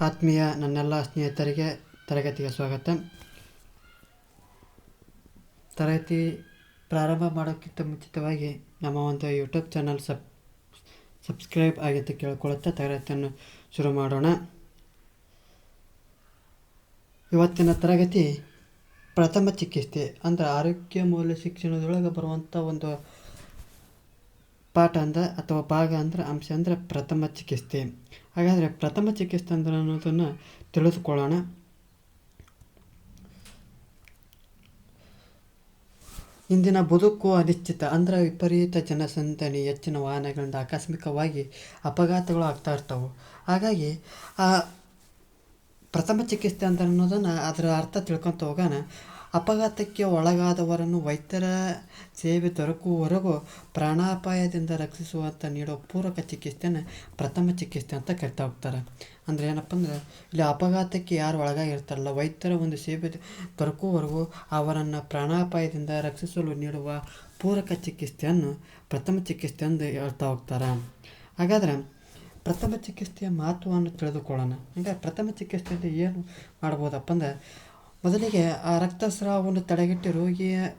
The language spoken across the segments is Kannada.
ಆತ್ಮೀಯ ನನ್ನೆಲ್ಲ ಸ್ನೇಹಿತರಿಗೆ ತರಗತಿಗೆ ಸ್ವಾಗತ. ತರಗತಿ ಪ್ರಾರಂಭ ಮಾಡೋಕ್ಕಿಂತ ಮುಂಚಿತವಾಗಿ ನಮ್ಮ ಒಂದು ಯೂಟ್ಯೂಬ್ ಚಾನಲ್ ಸಬ್ಸ್ಕ್ರೈಬ್ ಆಗಿ ಅಂತ ಕೇಳ್ಕೊಳ್ಳುತ್ತಾ ತರಗತಿಯನ್ನು ಶುರು ಮಾಡೋಣ. ಇವತ್ತಿನ ತರಗತಿ ಪ್ರಥಮ ಚಿಕಿತ್ಸೆ ಅಂದರೆ ಆರೋಗ್ಯ ಮೌಲ್ಯ ಶಿಕ್ಷಣದೊಳಗೆ ಬರುವಂಥ ಒಂದು ಪಾಠ ಅಥವಾ ಭಾಗ ಅಂಶ ಅಂದರೆ ಪ್ರಥಮ ಚಿಕಿತ್ಸೆ. ಹಾಗಾದರೆ ಪ್ರಥಮ ಚಿಕಿತ್ಸೆ ಅಂದ್ರೆ ಅನ್ನೋದನ್ನು ತಿಳಿದುಕೊಳ್ಳೋಣ. ಇಂದಿನ ಬದುಕು ಅನಿಶ್ಚಿತ ಅಂದರೆ ವಿಪರೀತ ಜನಸಂದಣಿ, ಹೆಚ್ಚಿನ ವಾಹನಗಳಿಂದ ಆಕಸ್ಮಿಕವಾಗಿ ಅಪಘಾತಗಳು ಆಗ್ತಾ ಇರ್ತವೆ. ಹಾಗಾಗಿ ಆ ಪ್ರಥಮ ಚಿಕಿತ್ಸೆ ಅಂತ ಅನ್ನೋದನ್ನು ಅದರ ಅರ್ಥ ತಿಳ್ಕೊತ ಹೋಗೋಣ. ಅಪಘಾತಕ್ಕೆ ಒಳಗಾದವರನ್ನು ವೈದ್ಯರ ಸೇವೆ ದೊರಕುವವರೆಗೂ ಪ್ರಾಣಾಪಾಯದಿಂದ ರಕ್ಷಿಸುವಂಥ ನೀಡುವ ಪೂರಕ ಚಿಕಿತ್ಸೆಯನ್ನು ಪ್ರಥಮ ಚಿಕಿತ್ಸೆ ಅಂತ ಕರಿತಾ ಹೋಗ್ತಾರೆ. ಅಂದರೆ ಏನಪ್ಪ ಅಂದ್ರೆ ಇಲ್ಲಿ ಅಪಘಾತಕ್ಕೆ ಯಾರು ಒಳಗಾಗಿರ್ತಾರಲ್ಲ, ವೈದ್ಯರ ಒಂದು ಸೇವೆ ದೊರಕುವವರೆಗೂ ಅವರನ್ನು ಪ್ರಾಣಾಪಾಯದಿಂದ ರಕ್ಷಿಸಲು ನೀಡುವ ಪೂರಕ ಚಿಕಿತ್ಸೆಯನ್ನು ಪ್ರಥಮ ಚಿಕಿತ್ಸೆ ಎಂದು ಹೇಳ್ತಾ ಹೋಗ್ತಾರೆ. ಹಾಗಾದರೆ ಪ್ರಥಮ ಚಿಕಿತ್ಸೆಯ ಮಹತ್ವವನ್ನು ತಿಳಿದುಕೊಳ್ಳೋಣ. ಅಂದರೆ ಪ್ರಥಮ ಚಿಕಿತ್ಸೆಯಲ್ಲಿ ಏನು ಮಾಡ್ಬೋದಪ್ಪ ಅಂದರೆ, ಮೊದಲಿಗೆ ಆ ರಕ್ತಸ್ರಾವವನ್ನು ತಡೆಗಟ್ಟಿ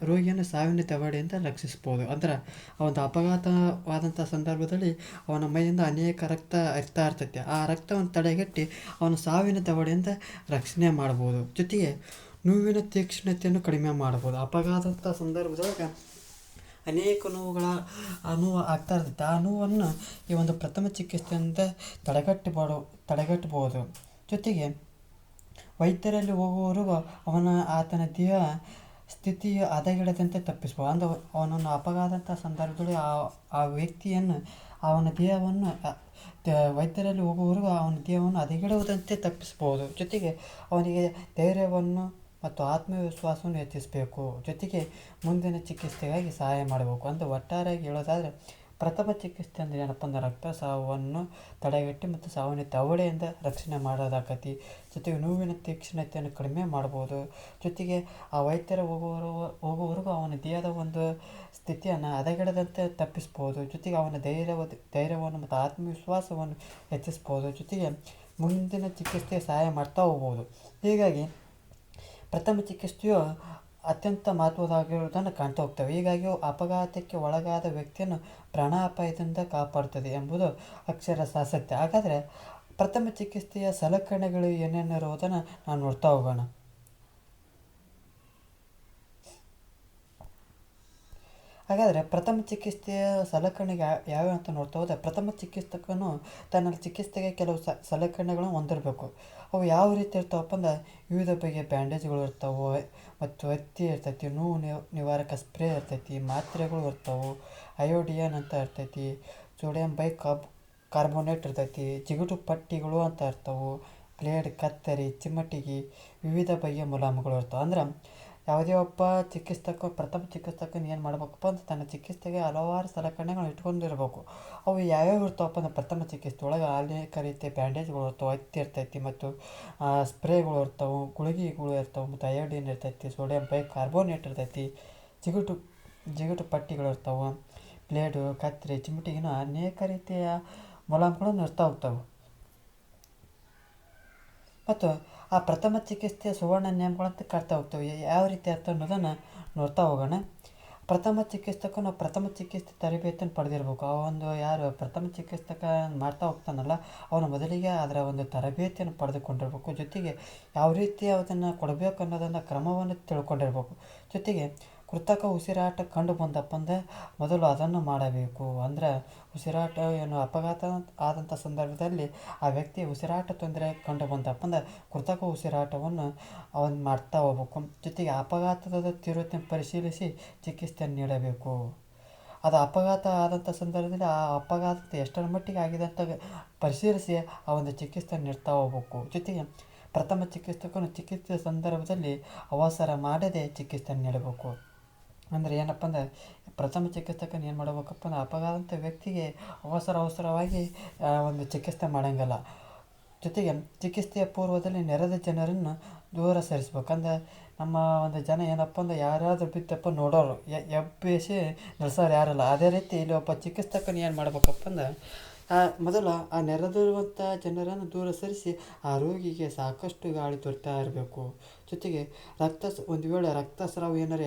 ರೋಗಿಯನ್ನು ಸಾವಿನ ದವಡೆಯಿಂದ ರಕ್ಷಿಸ್ಬೋದು. ಅಂದ್ರೆ ಆ ಒಂದು ಅಪಘಾತವಾದಂಥ ಸಂದರ್ಭದಲ್ಲಿ ಅವನ ಮೈಯಿಂದ ಅನೇಕ ರಕ್ತ ಹರಿತಾ ಇರ್ತೈತೆ. ಆ ರಕ್ತವನ್ನು ತಡೆಗಟ್ಟಿ ಅವನ ಸಾವಿನ ದವಡೆಯಿಂದ ರಕ್ಷಣೆ ಮಾಡ್ಬೋದು. ಜೊತೆಗೆ ನೋವಿನ ತೀಕ್ಷ್ಣತೆಯನ್ನು ಕಡಿಮೆ ಮಾಡ್ಬೋದು. ಅಪಘಾತದ ಸಂದರ್ಭದೊಳಗೆ ಅನೇಕ ನೋವು ಆಗ್ತಾ ಇರ್ತೈತೆ. ಆ ನೋವನ್ನು ಈ ಒಂದು ಪ್ರಥಮ ಚಿಕಿತ್ಸೆಯಿಂದ ತಡೆಗಟ್ಟಬಹುದು. ಜೊತೆಗೆ ವೈದ್ಯರಲ್ಲಿ ಹೋಗುವವರೆಗೂ ಆತನ ದೇಹ ಸ್ಥಿತಿಯು ಹದಗೆಡದಂತೆ ತಪ್ಪಿಸ್ಬೋದು. ಅಂದರೆ ಅವನನ್ನು ಅಪಘಾತ ಸಂದರ್ಭದಲ್ಲಿ ಆ ವ್ಯಕ್ತಿಯನ್ನು ಅವನ ದೇಹವನ್ನು ವೈದ್ಯರಲ್ಲಿ ಹೋಗುವವರೆಗೂ ಅವನ ದೇಹವನ್ನು ಹದಗೆಡುವುದಂತೆ ತಪ್ಪಿಸ್ಬೋದು. ಜೊತೆಗೆ ಅವನಿಗೆ ಧೈರ್ಯವನ್ನು ಮತ್ತು ಆತ್ಮವಿಶ್ವಾಸವನ್ನು ಹೆಚ್ಚಿಸಬೇಕು. ಜೊತೆಗೆ ಮುಂದಿನ ಚಿಕಿತ್ಸೆಗಾಗಿ ಸಹಾಯ ಮಾಡಬೇಕು. ಅಂದರೆ ಒಟ್ಟಾರೆಯಾಗಿ ಹೇಳೋದಾದರೆ ಪ್ರಥಮ ಚಿಕಿತ್ಸೆ ಅಂದರೆ ಏನಪ್ಪ ಅಂದ್ರೆ ರಕ್ತಸ್ರಾವವನ್ನು ತಡೆಗಟ್ಟಿ ಮತ್ತು ಸಾವಿನ ದವಡೆಯಿಂದ ರಕ್ಷಣೆ ಮಾಡೋದಾಗತಿ. ಜೊತೆಗೆ ನೋವಿನ ತೀಕ್ಷ್ಣತೆಯನ್ನು ಕಡಿಮೆ ಮಾಡ್ಬೋದು. ಜೊತೆಗೆ ಆ ವೈದ್ಯರ ಹೋಗುವವರೆಗೂ ಅವನ ದೇಹದ ಒಂದು ಸ್ಥಿತಿಯನ್ನು ಹದಗೆಡದಂತೆ ತಪ್ಪಿಸ್ಬೋದು. ಜೊತೆಗೆ ಅವನ ಧೈರ್ಯವನ್ನು ಮತ್ತು ಆತ್ಮವಿಶ್ವಾಸವನ್ನು ಹೆಚ್ಚಿಸ್ಬೋದು. ಜೊತೆಗೆ ಮುಂದಿನ ಚಿಕಿತ್ಸೆಗೆ ಸಹಾಯ ಮಾಡ್ತಾ ಹೋಗ್ಬೋದು. ಹೀಗಾಗಿ ಪ್ರಥಮ ಚಿಕಿತ್ಸೆಯು ಅತ್ಯಂತ ಮಹತ್ವದಾಗಿರುವುದನ್ನು ಕಾಣ್ತಾ ಹೋಗ್ತವೆ. ಹೀಗಾಗಿ ಅಪಘಾತಕ್ಕೆ ಒಳಗಾದ ವ್ಯಕ್ತಿಯನ್ನು ಪ್ರಾಣಾಪಾಯದಿಂದ ಕಾಪಾಡುತ್ತದೆ ಎಂಬುದು ಅಕ್ಷರಶಃ ಸತ್ಯ. ಹಾಗಾದರೆ ಪ್ರಥಮ ಚಿಕಿತ್ಸೆಯ ಸಲಕರಣೆಗಳು ಏನೇನಿರುವುದನ್ನು ನಾವು ನೋಡ್ತಾ ಹೋಗೋಣ. ಹಾಗಾದರೆ ಪ್ರಥಮ ಚಿಕಿತ್ಸೆಯ ಸಲಕರಣೆಗೆ ಯಾವ್ಯಾವ ಅಂತ ನೋಡ್ತಾ ಹೋದರೆ, ಪ್ರಥಮ ಚಿಕಿತ್ಸಕನು ತನ್ನ ಚಿಕಿತ್ಸೆಗೆ ಕೆಲವು ಸಲಕರಣೆಗಳನ್ನು ಹೊಂದಿರಬೇಕು. ಅವು ಯಾವ ರೀತಿ ಇರ್ತಾವಪ್ಪ ಅಂದ್ರೆ, ವಿವಿಧ ಬಗೆಯ ಬ್ಯಾಂಡೇಜ್ಗಳು ಇರ್ತಾವೆ, ಮತ್ತು ಹತ್ತಿ ಇರ್ತೈತಿ, ನೋವು ನಿವಾರಕ ಸ್ಪ್ರೇ ಇರ್ತೈತಿ, ಮಾತ್ರೆಗಳು ಇರ್ತಾವೆ, ಅಯೋಡಿಯನ್ ಅಂತ ಇರ್ತೈತಿ, ಸೋಡಿಯಂ ಕಾರ್ಬೋನೇಟ್ ಇರ್ತೈತಿ, ಜಿಗುಟು ಪಟ್ಟಿಗಳು ಅಂತ ಇರ್ತಾವೆ, ಬ್ಲೇಡ್, ಕತ್ತರಿ, ಚಿಮಟಿಗೆ, ವಿವಿಧ ಬಗೆಯ ಮುಲಾಮುಗಳು ಇರ್ತಾವೆ. ಅಂದ್ರೆ ಯಾವುದೇ ಒಬ್ಬ ಪ್ರಥಮ ಚಿಕಿತ್ಸಕನ ಏನು ಮಾಡ್ಬೇಕಪ್ಪ ಅಂದ್ರೆ ತನ್ನ ಚಿಕಿತ್ಸೆಗೆ ಹಲವಾರು ಸಲಕರಣೆಗಳು ಇಟ್ಕೊಂಡಿರ್ಬೇಕು. ಅವು ಯಾವ್ಯಾವ ಇರ್ತಾವಪ್ಪ ಅಂದ್ರೆ, ಪ್ರಥಮ ಚಿಕಿತ್ಸೆ ಒಳಗೆ ಅನೇಕ ರೀತಿಯ ಬ್ಯಾಂಡೇಜ್ಗಳು ಇರ್ತಾವೆ, ಹತ್ತಿ ಇರ್ತೈತಿ, ಮತ್ತು ಸ್ಪ್ರೇಗಳು ಇರ್ತಾವೆ, ಗುಳಿಗೆಗಳು ಇರ್ತಾವೆ, ಮತ್ತು ಅಯೋಡಿನ್ ಇರ್ತೈತಿ, ಸೋಡಿಯಂ ಕಾರ್ಬೋನೇಟ್ ಇರ್ತೈತಿ, ಜಿಗುಟು ಪಟ್ಟಿಗಳು ಇರ್ತಾವೆ, ಬ್ಲೇಡು, ಕತ್ತರಿ, ಚಿಮಟಿಗಿನ ಅನೇಕ ರೀತಿಯ ಮುಲಾಮ್ಗಳನ್ನು ಇರ್ತಾ ಹೋಗ್ತಾವೆ. ಮತ್ತು ಆ ಪ್ರಥಮ ಚಿಕಿತ್ಸೆಯ ಸುವರ್ಣ ನಿಯಮಗಳಂತ ಕಾಡ್ತಾ ಹೋಗ್ತವೆ. ಯಾವ ರೀತಿ ಅಂತ ಅನ್ನೋದನ್ನು ನೋಡ್ತಾ ಹೋಗೋಣ. ಪ್ರಥಮ ಚಿಕಿತ್ಸಕನು ಪ್ರಥಮ ಚಿಕಿತ್ಸೆ ತರಬೇತಿಯನ್ನು ಪಡೆದಿರಬೇಕು. ಯಾರು ಪ್ರಥಮ ಚಿಕಿತ್ಸಕ ಮಾಡ್ತಾ ಹೋಗ್ತಾನಲ್ಲ, ಅವನು ಮೊದಲಿಗೆ ಅದರ ಒಂದು ತರಬೇತಿಯನ್ನು ಪಡೆದುಕೊಂಡಿರ್ಬೇಕು. ಜೊತೆಗೆ ಯಾವ ರೀತಿ ಅದನ್ನು ಕೊಡಬೇಕು ಅನ್ನೋದನ್ನು ಕ್ರಮವನ್ನು ತಿಳ್ಕೊಂಡಿರ್ಬೇಕು. ಜೊತೆಗೆ ಕೃತಕ ಉಸಿರಾಟ ಕಂಡು ಬಂದಪ್ಪ ಅಂದರೆ ಮೊದಲು ಅದನ್ನು ಮಾಡಬೇಕು. ಅಂದರೆ ಉಸಿರಾಟ ಅಪಘಾತ ಆದಂಥ ಸಂದರ್ಭದಲ್ಲಿ ಆ ವ್ಯಕ್ತಿ ಉಸಿರಾಟ ತೊಂದರೆ ಕಂಡು ಬಂದಪ್ಪ ಅಂದರೆ ಕೃತಕ ಉಸಿರಾಟವನ್ನು ಅವನು ಮಾಡ್ತಾ ಹೋಗ್ಬೇಕು. ಜೊತೆಗೆ ಅಪಘಾತದ ತೀವ್ರತೆಯನ್ನು ಪರಿಶೀಲಿಸಿ ಚಿಕಿತ್ಸೆಯನ್ನು ನೀಡಬೇಕು. ಅದು ಅಪಘಾತ ಆದಂಥ ಸಂದರ್ಭದಲ್ಲಿ ಆ ಅಪಘಾತ ಎಷ್ಟರ ಮಟ್ಟಿಗೆ ಆಗಿದೆ ಅಂತ ಪರಿಶೀಲಿಸಿ ಆ ಒಂದು ಚಿಕಿತ್ಸೆಯನ್ನು ನೀಡ್ತಾ ಹೋಗ್ಬೇಕು. ಜೊತೆಗೆ ಪ್ರಥಮ ಚಿಕಿತ್ಸಕನು ಚಿಕಿತ್ಸೆ ಸಂದರ್ಭದಲ್ಲಿ ಅವಸರ ಮಾಡದೆ ಚಿಕಿತ್ಸೆಯನ್ನು ನೀಡಬೇಕು. ಅಂದರೆ ಏನಪ್ಪ ಅಂದರೆ, ಪ್ರಥಮ ಚಿಕಿತ್ಸಕನ ಏನು ಮಾಡಬೇಕಪ್ಪ ಅಂದ್ರೆ ಅಪಘಾತ ವ್ಯಕ್ತಿಗೆ ಅವಸರವಾಗಿ ಒಂದು ಚಿಕಿತ್ಸೆ ಮಾಡೋಂಗಿಲ್ಲ. ಜೊತೆಗೆ ಚಿಕಿತ್ಸೆಯ ಪೂರ್ವದಲ್ಲಿ ನೆರೆದ ಜನರನ್ನು ದೂರ ಸರಿಸ್ಬೇಕು. ಅಂದರೆ ನಮ್ಮ ಒಂದು ಜನ ಏನಪ್ಪ ಅಂದ್ರೆ ಯಾರಾದರೂ ಬಿತ್ತಪ್ಪ ನೋಡೋರು ಎಬ್ಬಿಸಿ ನಿಲ್ಸೋರು ಯಾರಲ್ಲ. ಅದೇ ರೀತಿ ಇಲ್ಲಿ ಒಬ್ಬ ಚಿಕಿತ್ಸಕನ ಏನು ಮಾಡ್ಬೇಕಪ್ಪ ಅಂದ್ರೆ ಮೊದಲು ಆ ನೆರೆದಿರುವಂಥ ಜನರನ್ನು ದೂರ ಸರಿಸಿ ಆ ರೋಗಿಗೆ ಸಾಕಷ್ಟು ಗಾಳಿ ದೊರೆತಾ ಇರಬೇಕು. ಜೊತೆಗೆ ಒಂದು ವೇಳೆ ರಕ್ತಸ್ರಾವ ಏನಾರು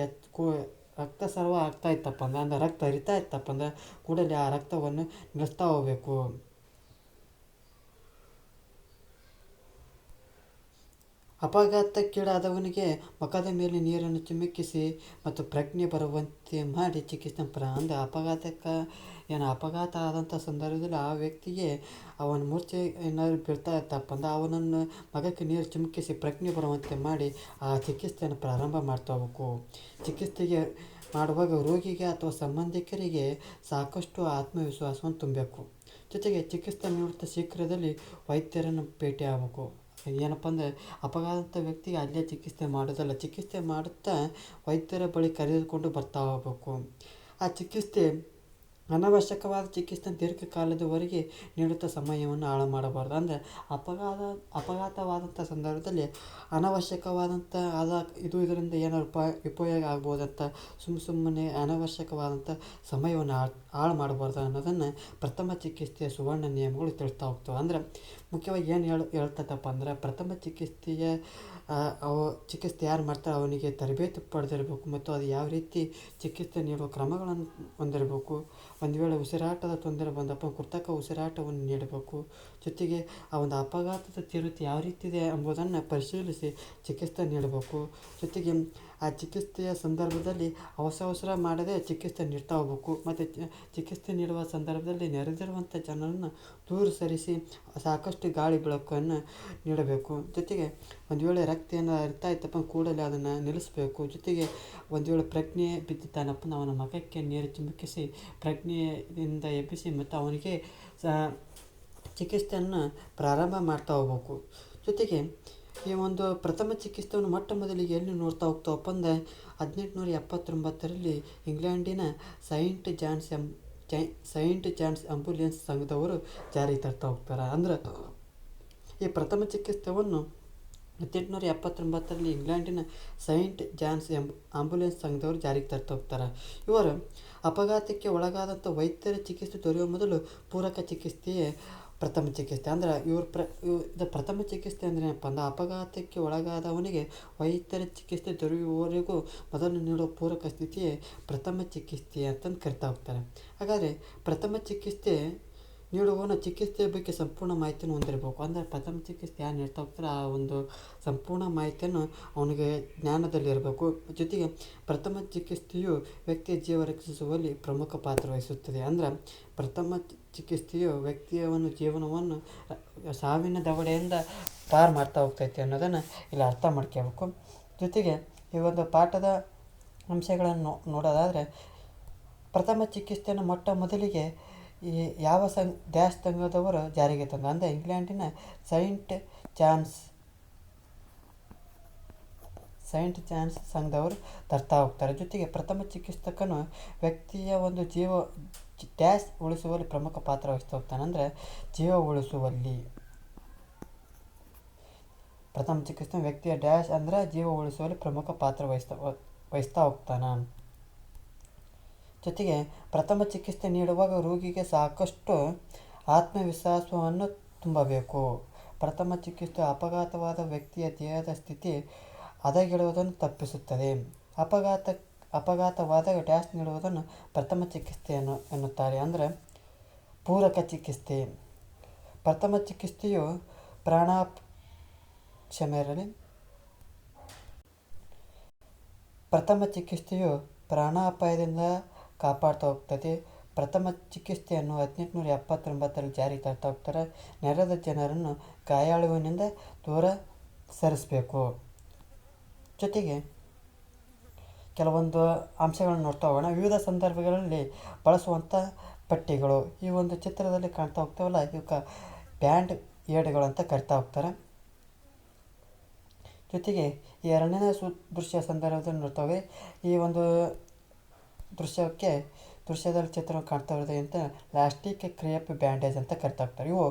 ರಕ್ತಸ್ರಾವ ಆಗ್ತಾ ಇತ್ತಪ್ಪ ಅಂದ್ರೆ ರಕ್ತ ಹರಿತಾ ಇತ್ತಪ್ಪ ಅಂದ್ರೆ ಕೂಡಲೇ ಆ ರಕ್ತವನ್ನು ನಿಲ್ಲಿಸ್ತಾ ಹೋಗಬೇಕು. ಅಪಘಾತಕ್ಕೀಡಾದವನಿಗೆ ಮುಖದ ಮೇಲೆ ನೀರನ್ನು ಚಿಮುಕಿಸಿ ಮತ್ತು ಪ್ರಜ್ಞೆ ಬರುವಂತೆ ಮಾಡಿ ಚಿಕಿತ್ಸೆ ಅಂದರೆ ಅಪಘಾತ ಆದಂಥ ಸಂದರ್ಭದಲ್ಲಿ ಆ ವ್ಯಕ್ತಿಗೆ ಅವನ ಮೂರ್ಛೆ ಏನಾದರೂ ಬೀಳ್ತಾ ಇತ್ತಪ್ಪ ಅಂದ್ರೆ ಅವನನ್ನು ಮಗಕ್ಕೆ ನೀರು ಚಿಮುಕಿಸಿ ಪ್ರಜ್ಞೆ ಬರುವಂತೆ ಮಾಡಿ ಆ ಚಿಕಿತ್ಸೆಯನ್ನು ಪ್ರಾರಂಭ ಮಾಡ್ತಾ ಹೋಗ್ಬೇಕು. ಚಿಕಿತ್ಸೆಗೆ ಮಾಡುವಾಗ ರೋಗಿಗೆ ಅಥವಾ ಸಂಬಂಧಿಕರಿಗೆ ಸಾಕಷ್ಟು ಆತ್ಮವಿಶ್ವಾಸವನ್ನು ತುಂಬಬೇಕು. ಜೊತೆಗೆ ಚಿಕಿತ್ಸೆ ನೀಡುತ್ತಾ ಶೀಘ್ರದಲ್ಲಿ ವೈದ್ಯರನ್ನು ಭೇಟಿ ಆಗಬೇಕು. ಏನಪ್ಪ ಅಂದರೆ ಅಪಘಾತ ವ್ಯಕ್ತಿಗೆ ಅಲ್ಲೇ ಚಿಕಿತ್ಸೆ ಮಾಡೋದಲ್ಲ, ಚಿಕಿತ್ಸೆ ಮಾಡುತ್ತಾ ವೈದ್ಯರ ಬಳಿ ಕರೆದುಕೊಂಡು ಬರ್ತಾ ಹೋಗಬೇಕು. ಆ ಚಿಕಿತ್ಸೆ ಅನವಶ್ಯಕವಾದ ಚಿಕಿತ್ಸೆ ದೀರ್ಘಕಾಲದವರೆಗೆ ನೀಡುತ್ತಾ ಸಮಯವನ್ನು ಹಾಳು ಮಾಡಬಾರ್ದು. ಅಂದರೆ ಅಪಘಾತವಾದಂಥ ಸಂದರ್ಭದಲ್ಲಿ ಅನವಶ್ಯಕವಾದಂಥ ಇದರಿಂದ ಏನಾದ್ರು ಉಪಯೋಗ ಆಗ್ಬೋದಂತ ಸುಮ್ಮನೆ ಅನವಶ್ಯಕವಾದಂಥ ಸಮಯವನ್ನು ಹಾಳು ಮಾಡಬಾರ್ದು ಅನ್ನೋದನ್ನು ಪ್ರಥಮ ಚಿಕಿತ್ಸೆಯ ಸುವರ್ಣ ನಿಯಮಗಳು ತಿಳಿಸ್ತಾ ಹೋಗ್ತವೆ. ಅಂದರೆ ಮುಖ್ಯವಾಗಿ ಏನು ಹೇಳ್ತದಪ್ಪ ಅಂದ್ರೆ ಪ್ರಥಮ ಚಿಕಿತ್ಸೆ ಯಾರು ಮಾಡ್ತಾರೆ ಅವನಿಗೆ ತರಬೇತಿ ಪಡೆದಿರಬೇಕು ಮತ್ತು ಅದು ಯಾವ ರೀತಿ ಚಿಕಿತ್ಸೆ ನೀಡುವ ಕ್ರಮಗಳನ್ನು ಹೊಂದಿರಬೇಕು. ಒಂದು ವೇಳೆ ಉಸಿರಾಟದ ತೊಂದರೆ ಬಂದಪ್ಪ ಕೃತಕ ಉಸಿರಾಟವನ್ನು ನೀಡಬೇಕು. ಜೊತೆಗೆ ಆ ಒಂದು ಅಪಘಾತದ ತೀವ್ರತೆ ಯಾವ ರೀತಿ ಇದೆ ಎಂಬುದನ್ನು ಪರಿಶೀಲಿಸಿ ಚಿಕಿತ್ಸೆ ನೀಡಬೇಕು. ಜೊತೆಗೆ ಆ ಚಿಕಿತ್ಸೆಯ ಸಂದರ್ಭದಲ್ಲಿ ಅವಸರ ಮಾಡದೆ ಚಿಕಿತ್ಸೆ ನೀಡ್ತಾ ಹೋಗ್ಬೇಕು. ಮತ್ತು ಚಿಕಿತ್ಸೆ ನೀಡುವ ಸಂದರ್ಭದಲ್ಲಿ ನೆರೆದಿರುವಂಥ ಜನರನ್ನು ದೂರ ಸರಿಸಿ ಸಾಕಷ್ಟು ಗಾಳಿ ಬೆಳಕನ್ನು ನೀಡಬೇಕು. ಜೊತೆಗೆ ಒಂದು ವೇಳೆ ರಕ್ತ ಏನಾರು ಹರಿತಾ ಇತ್ತಪ್ಪ ಕೂಡಲೇ ಅದನ್ನು ನಿಲ್ಲಿಸಬೇಕು. ಜೊತೆಗೆ ಒಂದು ವೇಳೆ ಪ್ರಜ್ಞೆ ಬಿದ್ದಿದ್ದಾನಪ್ಪ ಅವನ ಮುಖಕ್ಕೆ ನೀರು ಚಿಮುಕಿಸಿ ಪ್ರಜ್ಞೆಯಿಂದ ಎಬ್ಬಿಸಿ ಮತ್ತು ಅವನಿಗೆ ಚಿಕಿತ್ಸೆಯನ್ನು ಪ್ರಾರಂಭ ಮಾಡ್ತಾ ಹೋಗ್ಬೇಕು. ಜೊತೆಗೆ ಈ ಒಂದು ಪ್ರಥಮ ಚಿಕಿತ್ಸೆಯನ್ನು ಮೊಟ್ಟ ಮೊದಲಿಗೆ ಎಲ್ಲಿ ನೋಡ್ತಾ ಹೋಗ್ತಾವಪ್ಪ ಅಂದರೆ 1879ರಲ್ಲಿ ಇಂಗ್ಲೆಂಡಿನ ಸೈಂಟ್ ಜಾನ್ಸ್ ಆಂಬ್ಯುಲೆನ್ಸ್ ಸಂಘದವರು ಜಾರಿಗೆ ತರ್ತಾ ಹೋಗ್ತಾರೆ. ಅಂದ್ರೆ ಈ ಪ್ರಥಮ ಚಿಕಿತ್ಸೆಯನ್ನು 1879ರಲ್ಲಿ ಇಂಗ್ಲೆಂಡಿನ ಸೈಂಟ್ ಜಾನ್ಸ್ ಆಂಬ್ಯುಲೆನ್ಸ್ ಸಂಘದವರು ಜಾರಿಗೆ ತರ್ತಾ ಹೋಗ್ತಾರೆ. ಇವರು ಅಪಘಾತಕ್ಕೆ ಒಳಗಾದಂಥ ವೈದ್ಯರ ಚಿಕಿತ್ಸೆ ದೊರೆಯುವ ಮೊದಲು ಪೂರಕ ಚಿಕಿತ್ಸೆಯೇ ಪ್ರಥಮ ಚಿಕಿತ್ಸೆ. ಅಂದ್ರೆ ಇದು ಪ್ರಥಮ ಚಿಕಿತ್ಸೆ ಅಂದರೆ ಏನಪ್ಪ ಅಂದ್ರೆ ಅಪಘಾತಕ್ಕೆ ಒಳಗಾದವನಿಗೆ ವೈದ್ಯರ ಚಿಕಿತ್ಸೆ ದೊರೆಯುವವರೆಗೂ ಮೊದಲು ನೀಡುವ ಪೂರಕ ಸ್ಥಿತಿಯೇ ಪ್ರಥಮ ಚಿಕಿತ್ಸೆ ಅಂತಂದು ಕರಿತಾ ಹೋಗ್ತಾರೆ. ಹಾಗಾದರೆ ಪ್ರಥಮ ಚಿಕಿತ್ಸೆ ನೀಡುವವನ ಚಿಕಿತ್ಸೆಯ ಬಗ್ಗೆ ಸಂಪೂರ್ಣ ಮಾಹಿತಿಯನ್ನು ಹೊಂದಿರಬೇಕು. ಅಂದರೆ ಪ್ರಥಮ ಚಿಕಿತ್ಸೆ ಯಾರು ನೀಡ್ತಾ ಹೋಗ್ತಾರೆ ಆ ಒಂದು ಸಂಪೂರ್ಣ ಮಾಹಿತಿಯನ್ನು ಅವನಿಗೆ ಜ್ಞಾನದಲ್ಲಿರಬೇಕು. ಜೊತೆಗೆ ಪ್ರಥಮ ಚಿಕಿತ್ಸೆಯು ವ್ಯಕ್ತಿಯ ಜೀವ ರಕ್ಷಿಸುವಲ್ಲಿ ಪ್ರಮುಖ ಪಾತ್ರ ವಹಿಸುತ್ತದೆ. ಅಂದರೆ ಪ್ರಥಮ ಚಿಕಿತ್ಸೆಯು ವ್ಯಕ್ತಿಯ ಒಂದು ಜೀವನವನ್ನು ಸಾವಿನ ದವಡೆಯಿಂದ ಪಾರು ಮಾಡ್ತಾ ಹೋಗ್ತೈತಿ ಅನ್ನೋದನ್ನು ಇಲ್ಲಿ ಅರ್ಥ ಮಾಡ್ಕೋಬೇಕು. ಜೊತೆಗೆ ಈ ಒಂದು ಪಾಠದ ಅಂಶಗಳನ್ನು ನೋಡೋದಾದರೆ ಪ್ರಥಮ ಚಿಕಿತ್ಸೆಯನ್ನು ಮೊಟ್ಟ ಮೊದಲಿಗೆ ಈ ಯಾವ ಸಂಘದವರು ಜಾರಿಗೆ ತಂದರು ಅಂದರೆ ಇಂಗ್ಲೆಂಡಿನ ಸೈಂಟ್ ಜಾನ್ಸ್ ಸಂಘದವರು ತರ್ತಾ ಹೋಗ್ತಾರೆ. ಜೊತೆಗೆ ಪ್ರಥಮ ಚಿಕಿತ್ಸಕನು ವ್ಯಕ್ತಿಯ ಒಂದು ಉಳಿಸುವಲ್ಲಿ ಪ್ರಮುಖ ಪಾತ್ರ ವಹಿಸ್ತಾ ಹೋಗ್ತಾನೆ. ಅಂದರೆ ಜೀವ ಉಳಿಸುವಲ್ಲಿ ಪ್ರಥಮ ಚಿಕಿತ್ಸೆ ವ್ಯಕ್ತಿಯ ಅಂದರೆ ಜೀವ ಉಳಿಸುವಲ್ಲಿ ಪ್ರಮುಖ ಪಾತ್ರ ವಹಿಸ್ತಾ ಹೋಗ್ತಾನೆ. ಜೊತೆಗೆ ಪ್ರಥಮ ಚಿಕಿತ್ಸೆ ನೀಡುವಾಗ ರೋಗಿಗೆ ಸಾಕಷ್ಟು ಆತ್ಮವಿಶ್ವಾಸವನ್ನು ತುಂಬಬೇಕು. ಪ್ರಥಮ ಚಿಕಿತ್ಸೆ ಅಪಘಾತವಾದ ವ್ಯಕ್ತಿಯ ದೇಹದ ಸ್ಥಿತಿ ಹದಗೆಡುವುದನ್ನು ತಪ್ಪಿಸುತ್ತದೆ. ಅಪಘಾತವಾದಾಗ ನೀಡುವುದನ್ನು ಪ್ರಥಮ ಚಿಕಿತ್ಸೆ ಎನ್ನುತ್ತಾರೆ. ಅಂದರೆ ಪೂರಕ ಚಿಕಿತ್ಸೆ. ಪ್ರಥಮ ಚಿಕಿತ್ಸೆಯು ಪ್ರಾಣಾಪಾಯದಿಂದ ಕಾಪಾಡ್ತಾ ಹೋಗ್ತದೆ. ಪ್ರಥಮ ಚಿಕಿತ್ಸೆಯನ್ನು 1879ರಲ್ಲಿ ಜಾರಿಗೆ ತರ್ತಾ ಹೋಗ್ತಾರೆ. ನೆರೆದ ಜನರನ್ನು ಗಾಯಾಳುವಿನಿಂದ ದೂರ ಸರಿಸಬೇಕು. ಜೊತೆಗೆ ಕೆಲವೊಂದು ಅಂಶಗಳನ್ನು ನೋಡ್ತಾ ಹೋಗೋಣ. ವಿವಿಧ ಸಂದರ್ಭಗಳಲ್ಲಿ ಬಳಸುವಂಥ ಪಟ್ಟಿಗಳು ಈ ಒಂದು ಚಿತ್ರದಲ್ಲಿ ಕಾಣ್ತಾ ಹೋಗ್ತಾವಲ್ಲ ಇವಕ್ಕೆ ಬ್ಯಾಂಡ್ ಏಡ್ಗಳು ಅಂತ ಕರಿತಾ ಹೋಗ್ತಾರೆ. ಜೊತೆಗೆ ಈ ಎರಡನೇ ದೃಶ್ಯ ಸಂದರ್ಭದಲ್ಲಿ ನೋಡ್ತೇವೆ. ಈ ಒಂದು ದೃಶ್ಯದಲ್ಲಿ ಚಿತ್ರ ಕಾಣ್ತಾ ಇರೋದು ಅಂತ ಲಾಸ್ಟಿಕ್ ಕ್ರೇಪ್ ಬ್ಯಾಂಡೇಜ್ ಅಂತ ಕರಿತಾ ಹೋಗ್ತಾರೆ. ಇವು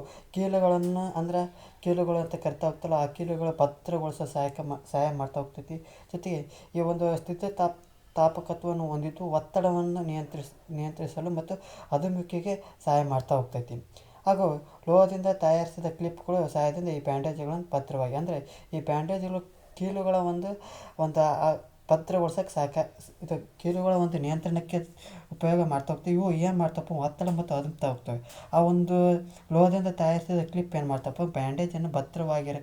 ಕೀಲುಗಳು ಅಂತ ಕರಿತಾ ಹೋಗ್ತಲ್ಲ ಆ ಕೀಲುಗಳ ಭದ್ರಗೊಳಿಸೋ ಸಹಾಯ ಮಾಡ್ತಾ ಹೋಗ್ತೈತಿ. ಜೊತೆಗೆ ಈ ಒಂದು ತಾಪಕತ್ವವನ್ನು ಹೊಂದಿದ್ದು ಒತ್ತಡವನ್ನು ನಿಯಂತ್ರಿಸಲು ಮತ್ತು ಅದುಮುಖಿಗೆ ಸಹಾಯ ಮಾಡ್ತಾ ಹೋಗ್ತೈತಿ. ಹಾಗೂ ಲೋಹದಿಂದ ತಯಾರಿಸಿದ ಕ್ಲಿಪ್ಗಳು ಸಹಾಯದಿಂದ ಈ ಬ್ಯಾಂಡೇಜ್ಗಳನ್ನು ಭದ್ರವಾಗಿ, ಅಂದರೆ ಈ ಬ್ಯಾಂಡೇಜ್ಗಳು ಕೀಲುಗಳ ಒಂದು ಭದ್ರಗೊಳಿಸೋಕ್ಕೆ ಇದು ಕೀಲುಗಳ ಒಂದು ನಿಯಂತ್ರಣಕ್ಕೆ ಉಪಯೋಗ ಮಾಡ್ತಾ ಹೋಗ್ತವೆ. ಇವು ಏನು ಮಾಡ್ತಪ್ಪ, ಒತ್ತಡ ಮತ್ತು ಅದುಮ್ತಾ ಹೋಗ್ತವೆ. ಆ ಒಂದು ಲೋಹದಿಂದ ತಯಾರಿಸಿದ ಕ್ಲಿಪ್ ಏನು ಮಾಡ್ತಪ್ಪ, ಬ್ಯಾಂಡೇಜನ್ನು ಭದ್ರವಾಗಿ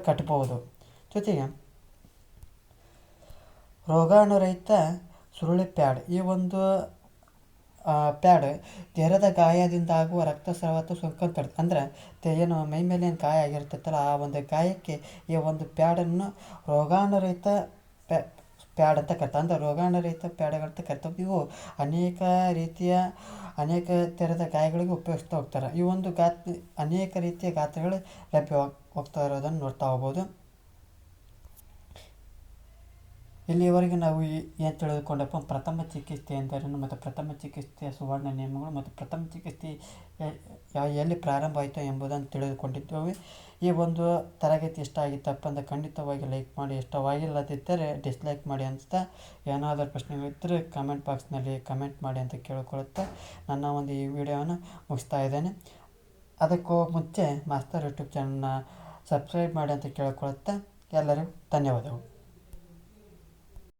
ಕಟ್ಬೋದು. ಜೊತೆಗೆ ರೋಗಾಣುರಹಿತ ಸುರುಳಿ ಪ್ಯಾಡ್. ಈ ಒಂದು ಪ್ಯಾಡ್ ದೇಹದ ಗಾಯದಿಂದ ಆಗುವ ರಕ್ತಸ್ರಾವ ಅಥವಾ ಸೋಂಕನ್ನು ತಡೆದು, ಅಂದರೆ ಏನು ಮೈ ಮೇಲೆ ಏನು ಗಾಯ ಆಗಿರ್ತೈತಲ್ಲ ಆ ಒಂದು ಗಾಯಕ್ಕೆ ಈ ಒಂದು ಪ್ಯಾಡನ್ನು ರೋಗಾಣುರಹಿತ ಪ್ಯಾಡ್ ಅಂತ ಕರಿತಾರೆ. ಅಂದರೆ ರೋಗಾಣುರಹಿತ ಪ್ಯಾಡ್ಗಳಂತ ಕರಿತಾವೆ. ಇವು ಅನೇಕ ತೆರೆದ ಗಾಯಗಳಿಗೆ ಉಪಯೋಗಿಸ್ತಾ ಹೋಗ್ತಾರೆ. ಈ ಒಂದು ಅನೇಕ ರೀತಿಯ ಗಾತ್ರಗಳು ಹೋಗ್ತಾ ಇರೋದನ್ನು ನೋಡ್ತಾ ಹೋಗ್ಬೋದು. ಇಲ್ಲಿಯವರೆಗೆ ನಾವು ಏನು ತಿಳಿದುಕೊಂಡಪ್ಪ, ಪ್ರಥಮ ಚಿಕಿತ್ಸೆ ಎಂದರೇನು ಮತ್ತು ಪ್ರಥಮ ಚಿಕಿತ್ಸೆಯ ಸುವರ್ಣ ನಿಯಮಗಳು ಮತ್ತು ಪ್ರಥಮ ಚಿಕಿತ್ಸೆ ಎಲ್ಲಿ ಪ್ರಾರಂಭ ಆಯಿತು ಎಂಬುದನ್ನು ತಿಳಿದುಕೊಂಡಿದ್ದೇವೆ. ಈ ಒಂದು ತರಗತಿ ಇಷ್ಟ ಆಗಿತ್ತಪ್ಪ ಅಂದರೆ ಖಂಡಿತವಾಗಿ ಲೈಕ್ ಮಾಡಿ, ಇಷ್ಟವಾಗಿಲ್ಲದಿದ್ದರೆ ಡಿಸ್ಲೈಕ್ ಮಾಡಿ ಅಂತ. ಏನಾದರೂ ಪ್ರಶ್ನೆಗಳಿದ್ದರೆ ಕಮೆಂಟ್ ಬಾಕ್ಸ್ನಲ್ಲಿ ಕಮೆಂಟ್ ಮಾಡಿ ಅಂತ ಕೇಳಿಕೊಳ್ಳುತ್ತಾ ನನ್ನ ಒಂದು ಈ ವಿಡಿಯೋವನ್ನು ಮುಗಿಸ್ತಾ ಇದ್ದೇನೆ. ಅದಕ್ಕೂ ಮುಂಚೆ ಮಾಸ್ತರ್ ಯೂಟ್ಯೂಬ್ ಚಾನಲ್ನ ಸಬ್ಸ್ಕ್ರೈಬ್ ಮಾಡಿ ಅಂತ ಕೇಳಿಕೊಳ್ಳುತ್ತಾ ಎಲ್ಲರಿಗೂ ಧನ್ಯವಾದಗಳು.